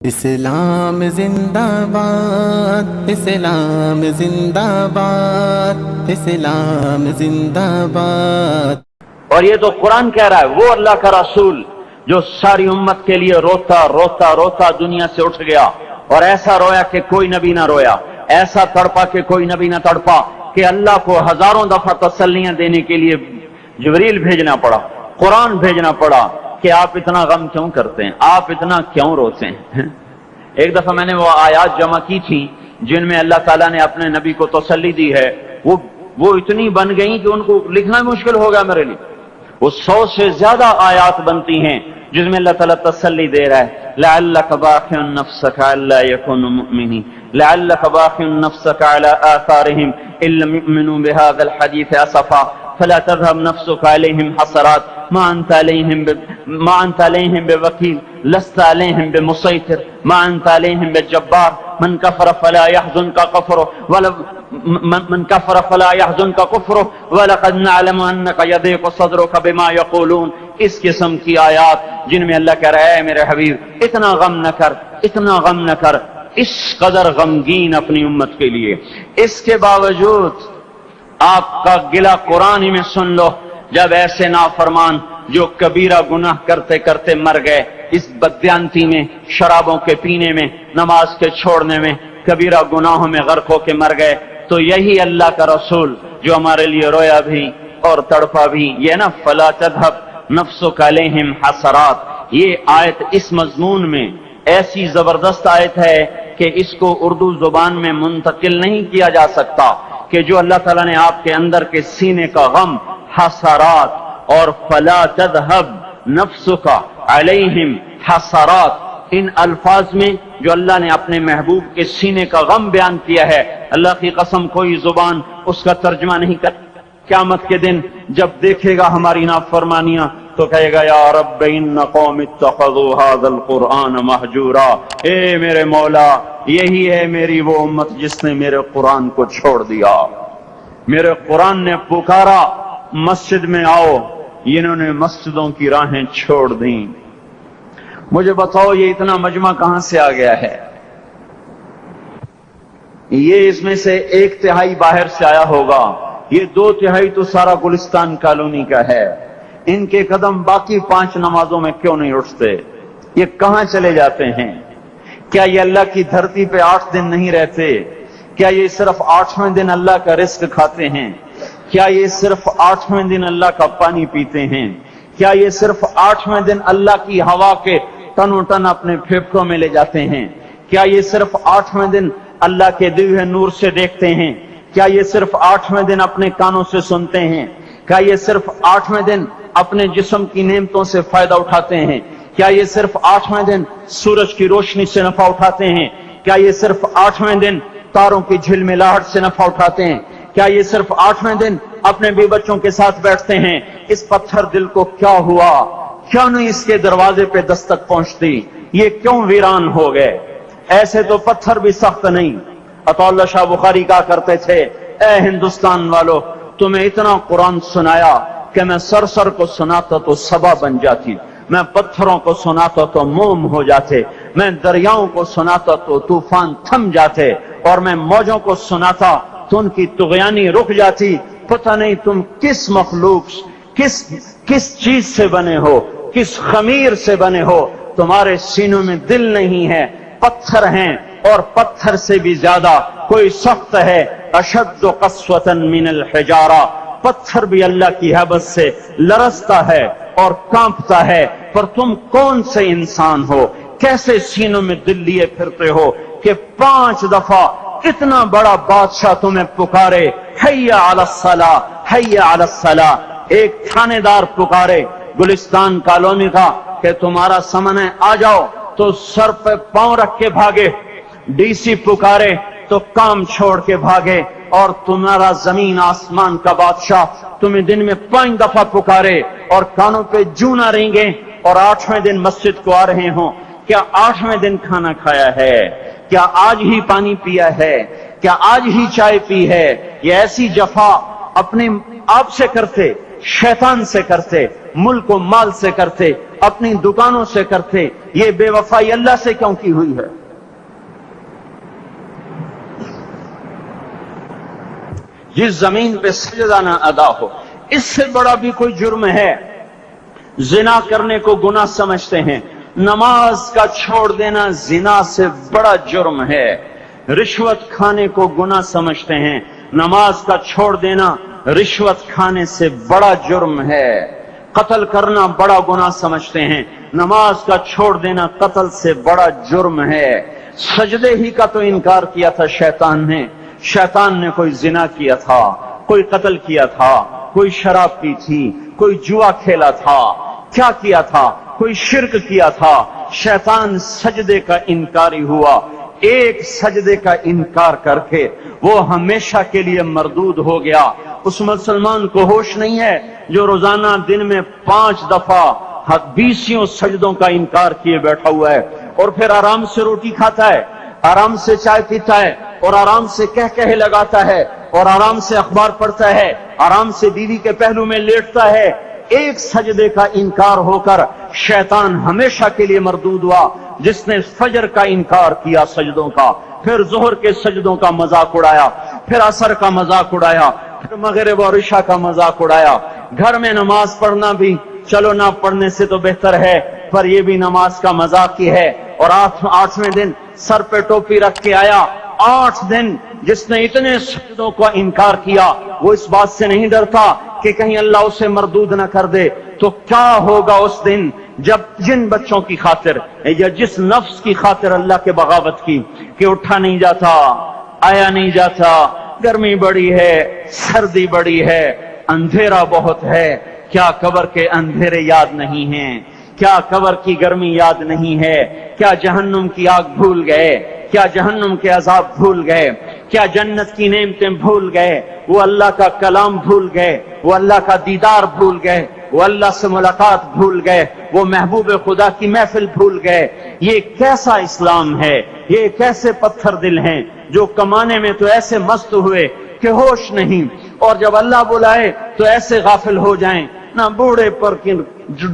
اسلام زندہ باد، اسلام زندہ باد، اسلام زندہ باد۔ اور یہ تو قرآن کہہ رہا ہے، وہ اللہ کا رسول جو ساری امت کے لیے روتا روتا روتا دنیا سے اٹھ گیا، اور ایسا رویا کہ کوئی نبی نہ رویا، ایسا تڑپا کہ کوئی نبی نہ تڑپا، کہ اللہ کو ہزاروں دفعہ تسلیاں دینے کے لیے جبریل بھیجنا پڑا، قرآن بھیجنا پڑا کہ آپ اتنا غم کیوں کرتے ہیں، آپ اتنا کیوں روتے ہیں۔ ایک دفعہ میں نے وہ آیات جمع کی تھی جن میں اللہ تعالیٰ نے اپنے نبی کو تسلی دی ہے، وہ اتنی بن گئی کہ ان کو لکھنا مشکل ہو گیا میرے لیے۔ وہ 100 سے زیادہ آیات بنتی ہیں جس میں اللہ تعالیٰ تسلی دے رہا ہے، لعلک باخع نفسک الا یکونوا مؤمنین، لعلک باخع نفسک علی آثارہم ان لم یؤمنوا بهذا الحدیث اسفا فلا تذهب نفسك عليهم حسرات ما انت عليهم بوكيل لست عليهم بمسيطر ما انت عليهم بجبار من كفر فلا يحزنك كفره ولقد نعلم انك يضيق صدرك بما يقولون۔ اس قسم کی آیات جن میں اللہ کہہ رہا ہے میرے حبیب اتنا غم نہ کر، اتنا غم نہ کر، اس قدر غمگین اپنی امت کے لیے۔ اس کے باوجود آپ کا گلہ قرآن ہی میں سن لو، جب ایسے نافرمان جو کبیرہ گناہ کرتے کرتے مر گئے، اس بددیانتی میں، شرابوں کے پینے میں، نماز کے چھوڑنے میں، کبیرہ گناہوں میں غرق ہو کے مر گئے، تو یہی اللہ کا رسول جو ہمارے لیے رویا بھی اور تڑپا بھی، یہ نا فلا تذهب نفسک علیہم حسرات، یہ آیت اس مضمون میں ایسی زبردست آیت ہے کہ اس کو اردو زبان میں منتقل نہیں کیا جا سکتا، کہ جو اللہ تعالیٰ نے آپ کے اندر کے سینے کا غم، حسرات اور فلا تذهب نفسک علیہم حسرات، ان الفاظ میں جو اللہ نے اپنے محبوب کے سینے کا غم بیان کیا ہے، اللہ کی قسم کوئی زبان اس کا ترجمہ نہیں کر۔ قیامت کے دن جب دیکھے گا ہماری نافرمانیاں تو کہے گا یا رب ان قوم اتخذوا هذا القرآن مہجورا، اے میرے مولا یہی ہے میری وہ امت جس نے میرے قرآن کو چھوڑ دیا، میرے قرآن نے پکارا مسجد میں آؤ، انہوں نے مسجدوں کی راہیں چھوڑ دیں۔ مجھے بتاؤ یہ اتنا مجمع کہاں سے آ گیا ہے؟ یہ اس میں سے 1/3 باہر سے آیا ہوگا، یہ 2/3 تو سارا گلستان کالونی کا ہے۔ ان کے قدم باقی 5 نمازوں میں کیوں نہیں اٹھتے؟ یہ کہاں چلے جاتے ہیں؟ کیا یہ اللہ کی دھرتی پہ 8 دن نہیں رہتے؟ کیا یہ صرف 8ویں دن اللہ کا رزق کھاتے ہیں؟ کیا یہ صرف 8ویں دن اللہ کا پانی پیتے ہیں؟ کیا یہ صرف 8ویں دن اللہ کی ہوا کے تن و ٹن اپنے پھیپھڑوں میں لے جاتے ہیں؟ کیا یہ صرف 8ویں دن اللہ کے دیے ہوئے نور سے دیکھتے ہیں؟ کیا یہ صرف 8ویں دن اپنے کانوں سے سنتے ہیں؟ کیا یہ صرف 8ویں دن اپنے جسم کی نعمتوں سے فائدہ اٹھاتے ہیں؟ کیا یہ صرف 8ویں دن سورج کی روشنی سے نفع اٹھاتے ہیں؟ کیا یہ صرف 8ویں دن تاروں کی جھلملاہٹ سے نفع اٹھاتے ہیں؟ کیا یہ صرف 8ویں دن اپنے بیوی بچوں کے ساتھ بیٹھتے ہیں؟ اس پتھر دل کو کیا ہوا؟ کیوں نہیں اس کے دروازے پہ دستک پہنچتی؟ یہ کیوں ویران ہو گئے؟ ایسے تو پتھر بھی سخت نہیں۔ عطا اللہ شاہ بخاری کہا کرتے تھے، اے ہندوستان والو، تمہیں اتنا قرآن سنایا کہ میں سر کو سناتا تو صبا بن جاتی، میں پتھروں کو سناتا تو موم ہو جاتے، میں دریاؤں کو سناتا تو طوفان تھم جاتے، اور میں موجوں کو سناتا تو ان کی طغیانی رک جاتی۔ پتہ نہیں تم کس مخلوق، کس چیز سے بنے ہو، کس خمیر سے بنے ہو، تمہارے سینوں میں دل نہیں ہے، پتھر ہیں، اور پتھر سے بھی زیادہ کوئی سخت ہے، اشد قسوۃ من الحجارہ، پتھر بھی اللہ کی حیبت سے لرزتا ہے اور کانپتا ہے، پر تم کون سے انسان ہو، کیسے سینوں میں دل لیے پھرتے ہو کہ 5 دفعہ اتنا بڑا بادشاہ تمہیں پکارے، حی علی الصلاۃ، حی علی الصلاۃ، ایک تھانے دار پکارے گلستان کالونی کا کہ تمہارا سمن ہے آ جاؤ، تو سر پہ پاؤں رکھ کے بھاگے، ڈی سی پکارے تو کام چھوڑ کے بھاگے، اور تمہارا زمین آسمان کا بادشاہ تمہیں دن میں 5 دفعہ پکارے اور کانوں پہ جوں نہ رینگے، اور 8ویں دن مسجد کو آ رہے ہوں۔ کیا 8ویں دن کھانا کھایا ہے؟ کیا آج ہی پانی پیا ہے؟ کیا آج ہی چائے پی ہے؟ یہ ایسی جفا اپنے آپ سے کرتے، شیطان سے کرتے، ملک و مال سے کرتے، اپنی دکانوں سے کرتے، یہ بے وفائی اللہ سے کیوں کی ہوئی ہے؟ جس زمین پہ سجدہ نہ ادا ہو، اس سے بڑا بھی کوئی جرم ہے؟ زنا کرنے کو گناہ سمجھتے ہیں، نماز کا چھوڑ دینا زنا سے بڑا جرم ہے۔ رشوت کھانے کو گناہ سمجھتے ہیں، نماز کا چھوڑ دینا رشوت کھانے سے بڑا جرم ہے۔ قتل کرنا بڑا گناہ سمجھتے ہیں، نماز کا چھوڑ دینا قتل سے بڑا جرم ہے۔ سجدے ہی کا تو انکار کیا تھا شیطان نے کوئی زنا کیا تھا، کوئی قتل کیا تھا، کوئی شراب پی تھی، کوئی جوا کھیلا تھا، کیا کیا تھا؟ کوئی شرک کیا تھا۔ شیطان سجدے کا انکاری ہوا، ایک سجدے کا انکار کر کے وہ ہمیشہ کے لیے مردود ہو گیا۔ اس مسلمان کو ہوش نہیں ہے جو روزانہ دن میں 5 دفعہ 20 سجدوں کا انکار کیے بیٹھا ہوا ہے، اور پھر آرام سے روٹی کھاتا ہے، آرام سے چائے پیتا ہے، اور آرام سے کہے لگاتا ہے، اور آرام سے اخبار پڑھتا ہے، آرام سے بیوی کے پہلو میں لیٹتا ہے۔ ایک سجدے کا انکار ہو کر شیطان ہمیشہ کے لیے مردود ہوا۔ جس نے فجر کا انکار کیا سجدوں کا، پھر ظہر کے سجدوں کا مذاق اڑایا، پھر عصر کا مذاق اڑایا، پھر مغرب اور عشاء کا مذاق اڑایا۔ گھر میں نماز پڑھنا بھی چلو نہ پڑھنے سے تو بہتر ہے، پر یہ بھی نماز کا مذاق ہی ہے۔ اور 8ویں دن سر پہ ٹوپی رکھ کے آیا۔ 8 دن جس نے اتنے سجدوں کا انکار کیا، وہ اس بات سے نہیں ڈرتا کہ کہیں اللہ اسے مردود نہ کر دے۔ تو کیا ہوگا اس دن جب جن بچوں کی خاطر یا جس نفس کی خاطر اللہ کے بغاوت کی کہ اٹھا نہیں جاتا، آیا نہیں جاتا، گرمی بڑی ہے، سردی بڑی ہے، اندھیرا بہت ہے، کیا قبر کے اندھیرے یاد نہیں ہیں؟ کیا قبر کی گرمی یاد نہیں ہے؟ کیا جہنم کی آگ بھول گئے؟ کیا جہنم کے عذاب بھول گئے؟ کیا جنت کی نعمتیں بھول گئے؟ وہ اللہ کا کلام بھول گئے، وہ اللہ کا دیدار بھول گئے، وہ اللہ سے ملاقات بھول گئے، وہ محبوب خدا کی محفل بھول گئے۔ یہ کیسا اسلام ہے؟ یہ کیسے پتھر دل ہیں جو کمانے میں تو ایسے مست ہوئے کہ ہوش نہیں، اور جب اللہ بلائے تو ایسے غافل ہو جائیں، نہ بوڑھے پر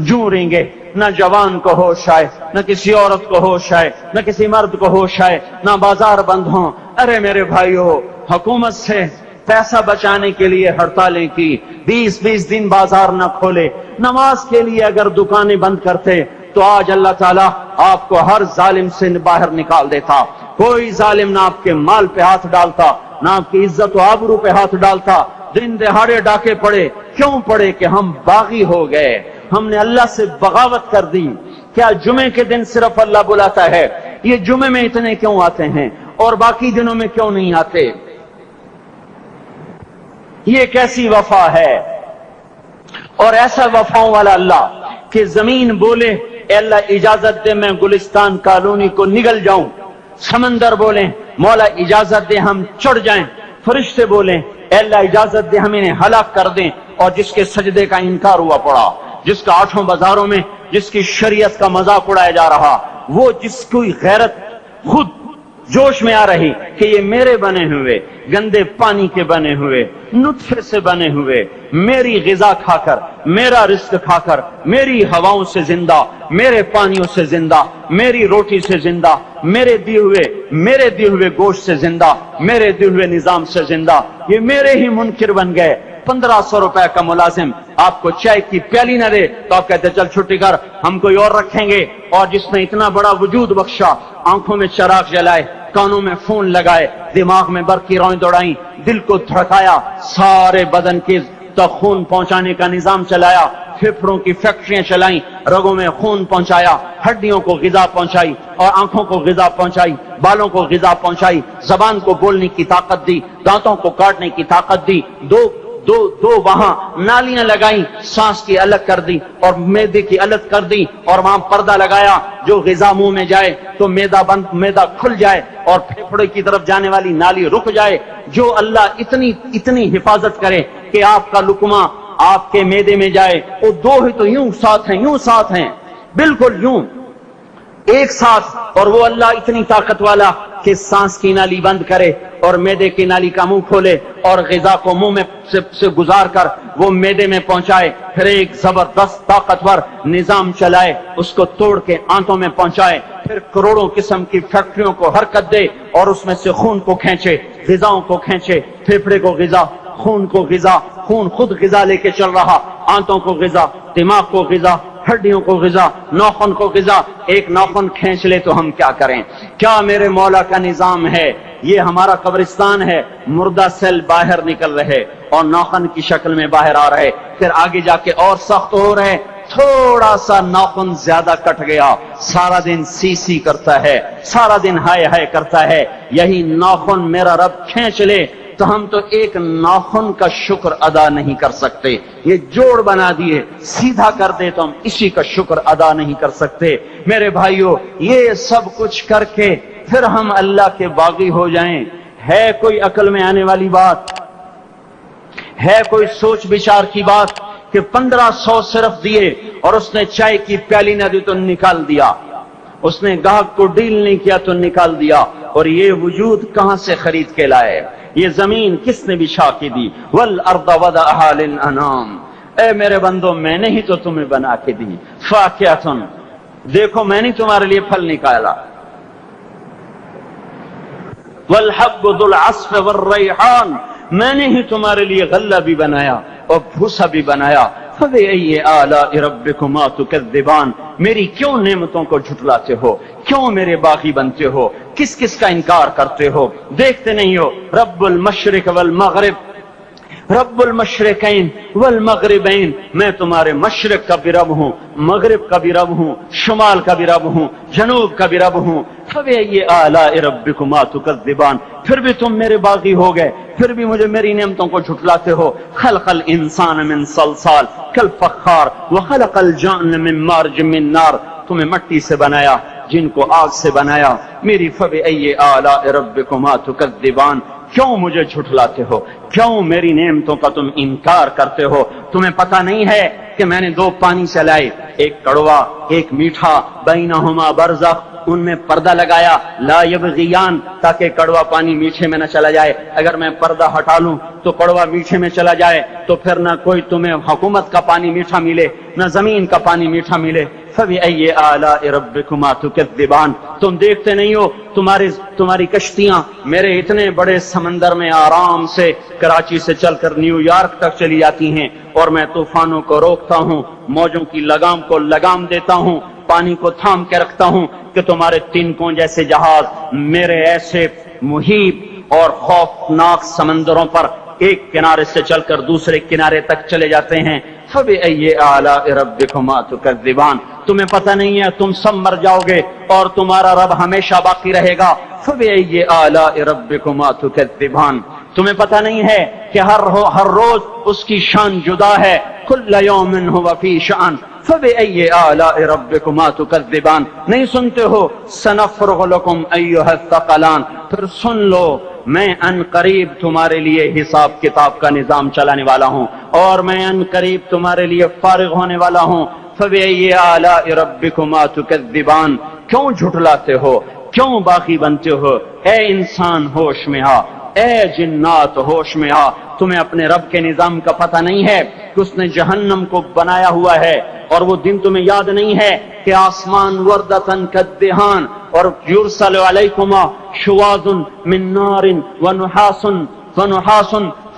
جوں گے، نہ جوان کو ہوش آئے، نہ کسی عورت کو ہوش آئے، نہ کسی مرد کو ہوش آئے، نہ بازار بند ہوں۔ ارے میرے بھائیو، حکومت سے پیسہ بچانے کے لیے ہڑتالیں کی، 20 دن بازار نہ کھولے، نماز کے لیے اگر دکانیں بند کرتے تو آج اللہ تعالیٰ آپ کو ہر ظالم سے باہر نکال دیتا۔ کوئی ظالم نہ آپ کے مال پہ ہاتھ ڈالتا، نہ آپ کی عزت و آبرو پہ ہاتھ ڈالتا۔ دن دہاڑے ڈاکے پڑے، کیوں پڑے؟ کہ ہم باغی ہو گئے، ہم نے اللہ سے بغاوت کر دی۔ کیا جمعے کے دن صرف اللہ بلاتا ہے؟ یہ جمعے میں اتنے کیوں آتے ہیں اور باقی دنوں میں کیوں نہیں آتے؟ یہ کیسی وفا ہے؟ اور ایسا وفاؤں والا اللہ کہ زمین بولے اے اللہ اجازت دے میں گلستان کالونی کو نگل جاؤں، سمندر بولیں مولا اجازت دے ہم چڑھ جائیں، فرشتے بولیں اے اللہ اجازت دے ہم انہیں ہلاک کر دیں۔ اور جس کے سجدے کا انکار ہوا پڑا، جس کا 8 بازاروں میں جس کی شریعت کا مذاق اڑایا جا رہا، وہ جس کوئی غیرت خود جوش میں آ رہی کہ یہ میرے بنے ہوئے گندے پانی کے بنے ہوئے نطفے سے بنے ہوئے میری غذا کھا کر، میرا رزق کھا کر، میری ہواؤں سے زندہ، میرے پانیوں سے زندہ، میری روٹی سے زندہ، میرے دیے ہوئے گوشت سے زندہ، میرے دیے ہوئے نظام سے زندہ، یہ میرے ہی منکر بن گئے۔ 1500 روپے کا ملازم آپ کو چائے کی پیالی نہ دے تو آپ کہتے چل چھٹی کر، ہم کوئی اور رکھیں گے۔ اور جس نے اتنا بڑا وجود بخشا، آنکھوں میں چراغ جلائے، کانوں میں فون لگائے، دماغ میں برقی روئیں دوڑائیں، دل کو دھڑکایا، سارے بدن کے تک خون پہنچانے کا نظام چلایا، پھیپھڑوں کی فیکٹریاں چلائیں، رگوں میں خون پہنچایا، ہڈیوں کو غذا پہنچائی اور آنکھوں کو غذا پہنچائی، بالوں کو غذا پہنچائی، زبان کو بولنے کی طاقت دی، دانتوں کو کاٹنے کی طاقت دی، دو وہاں نالیاں لگائیں، سانس کی الگ کر دی اور معدے کی الگ کر دی، اور وہاں پردہ لگایا، جو غذا منہ میں جائے تو معدہ کھل جائے اور پھیپھڑے کی طرف جانے والی نالی رک جائے۔ جو اللہ اتنی حفاظت کرے کہ آپ کا لقمہ آپ کے معدے میں جائے، وہ دو ہی تو یوں ساتھ ہیں بالکل یوں ایک ساتھ، اور وہ اللہ اتنی طاقت والا کہ سانس کی نالی بند کرے اور معدے کی نالی کا منہ کھولے اور غذا کو منہ میں سے گزار کر وہ میدے میں پہنچائے، پھر ایک زبردست طاقتور نظام چلائے، اس کو توڑ کے آنتوں میں پہنچائے، پھر کروڑوں قسم کی فیکٹریوں کو حرکت دے اور اس میں سے خون کو کھینچے، غذاؤں کو کھینچے، پھیپھڑے کو غذا، خون کو غذا، خون خود غذا لے کے چل رہا، آنتوں کو غذا، دماغ کو غذا، ہڈیوں کو غذا، ناخن کو غذا، ایک ناخن کھینچ لے تو ہم کیا کریں؟ کیا میرے مولا کا نظام ہے؟ یہ ہمارا قبرستان ہے، مردہ سیل باہر نکل رہے اور ناخن کی شکل میں باہر آ رہے، پھر آگے جا کے اور سخت ہو رہے، تھوڑا سا ناخن زیادہ کٹ گیا، سارا دن سی سی کرتا ہے، سارا دن ہائے ہائے کرتا ہے، یہی ناخن میرا رب کھینچ لے تو ہم تو ایک ناخن کا شکر ادا نہیں کر سکتے، یہ جوڑ بنا دیے، سیدھا کر دے تو ہم اسی کا شکر ادا نہیں کر سکتے۔ میرے بھائیو، یہ سب کچھ کر کے پھر ہم اللہ کے باغی ہو جائیں، ہے کوئی عقل میں آنے والی بات؟ ہے کوئی سوچ بچار کی بات کہ 1500 صرف دیے اور اس نے چائے کی پیالی نہ دی تو نکال دیا، اس نے گاہک کو ڈیل نہیں کیا تو نکال دیا، اور یہ وجود کہاں سے خرید کے لائے؟ یہ زمین کس نے بچھا کے دی؟ والارض وضعها للانام، اے میرے بندو میں نے ہی تو تمہیں بنا کے دی، فاکہۃ، دیکھو میں نے تمہارے لیے پھل نکالا، والحب ذو العصف والریحان، میں نے ہی تمہارے لیے غلہ بھی بنایا اور بھوسا بھی بنایا، فبأي آلاء ربكما تكذبان، میری کیوں نعمتوں کو جھٹلاتے ہو؟ کیوں میرے باغی بنتے ہو؟ کس کس کا انکار کرتے ہو؟ دیکھتے نہیں ہو رب المشرق والمغرب، رب المشرقین والمغربین، میں تمہارے مشرق کا بھی رب ہوں، مغرب کا بھی رب ہوں، شمال کا بھی رب ہوں، جنوب کا بھی رب ہوں، فبأي آلاء ربكما تكذبان، پھر بھی تم میرے باغی ہو گئے، پھر بھی مجھے میری نعمتوں کو جھٹلاتے ہو۔ خلق الانسان من صلصال کالفخار وخلق الجان من مارج من نار، تمہیں مٹی سے بنایا، جن کو آگ سے بنایا، میری فبأي آلاء ربكما تكذبان، کیوں مجھے جھٹلاتے ہو؟ کیوں میری نعمتوں کا تم انکار کرتے ہو؟ تمہیں پتہ نہیں ہے کہ میں نے دو پانی چلائے، ایک کڑوا ایک میٹھا، بینہما برزخ، ان میں پردہ لگایا، لا یبغیان، تاکہ کڑوا پانی میٹھے میں نہ چلا جائے، اگر میں پردہ ہٹا لوں تو کڑوا میٹھے میں چلا جائے تو پھر نہ کوئی تمہیں حکومت کا پانی میٹھا ملے نہ زمین کا پانی میٹھا ملے۔ فبأي آلاء ربكما تكذبان، تم دیکھتے نہیں ہو تمہاری کشتیاں میرے اتنے بڑے سمندر میں آرام سے کراچی سے چل کر نیو یارک تک چلی جاتی ہیں، اور میں طوفانوں کو روکتا ہوں، موجوں کی لگام کو لگام دیتا ہوں، پانی کو تھام کے رکھتا ہوں کہ تمہارے تنکوں جیسے جہاز میرے ایسے محیط اور خوفناک سمندروں پر ایک کنارے سے چل کر دوسرے کنارے تک چلے جاتے ہیں۔ فبأي آلاء ربكما تكذبان، تمہیں پتہ نہیں ہے تم سب مر جاؤ گے اور تمہارا رب ہمیشہ باقی رہے گا۔ فبأي آلاء ربكما تكذبان، تمہیں پتہ نہیں ہے کہ ہر روز اس کی شان جدا ہے، كل يوم هو في شأن، فبأي آلاء ربكما تكذبان، نہیں سنتے ہو سنفرغ لكم أيها الثقلان، پھر سن لو میں ان قریب تمہارے لیے حساب کتاب کا نظام چلانے والا ہوں، اور میں ان قریب تمہارے لیے فارغ ہونے والا ہوں۔ فبأي آلاء ربكما تكذبان، کیوں جھٹلاتے ہو؟ کیوں باقی بنتے ہو؟ اے انسان ہوش میں آ، اے جنات ہوش میں آ، تمہیں اپنے رب کے نظام کا پتہ نہیں ہے کہ اس نے جہنم کو بنایا ہوا ہے، اور وہ دن تمہیں یاد نہیں ہے کہ آسمان وردتن کالدہان، اور یرسل علیکما شواظ من نار ونحاس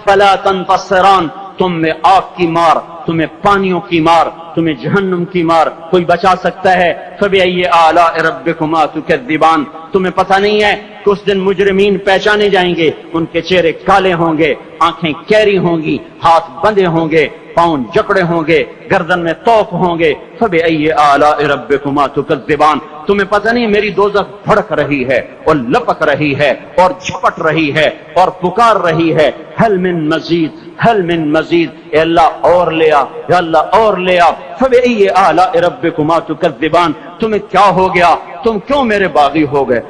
فلا تنتصران، تم میں آگ کی مار، تمہیں پانیوں کی مار، تمہیں جہنم کی مار کوئی بچا سکتا ہے؟ فبأي آلاء ربكما تكذبان، تمہیں پتہ نہیں ہے کہ اس دن مجرمین پہچانے جائیں گے، ان کے چہرے کالے ہوں گے، آنکھیں کیری ہوں گی، ہاتھ بندھے ہوں گے، پاؤں جکڑے ہوں گے، گردن میں توق ہوں گے۔ فبأي آلاء ربكما تكذبان، تمہیں پتہ نہیں میری دوزخ بھڑک رہی ہے اور لپک رہی ہے اور جھپٹ رہی ہے اور پکار رہی ہے، هل من مزید، هل من مزید، اے اللہ اور لے آ، یا اللہ اور لے آ۔ فبأي آلاء ربكما تكذبان، تمہیں کیا ہو گیا؟ تم کیوں میرے باغی ہو گئے؟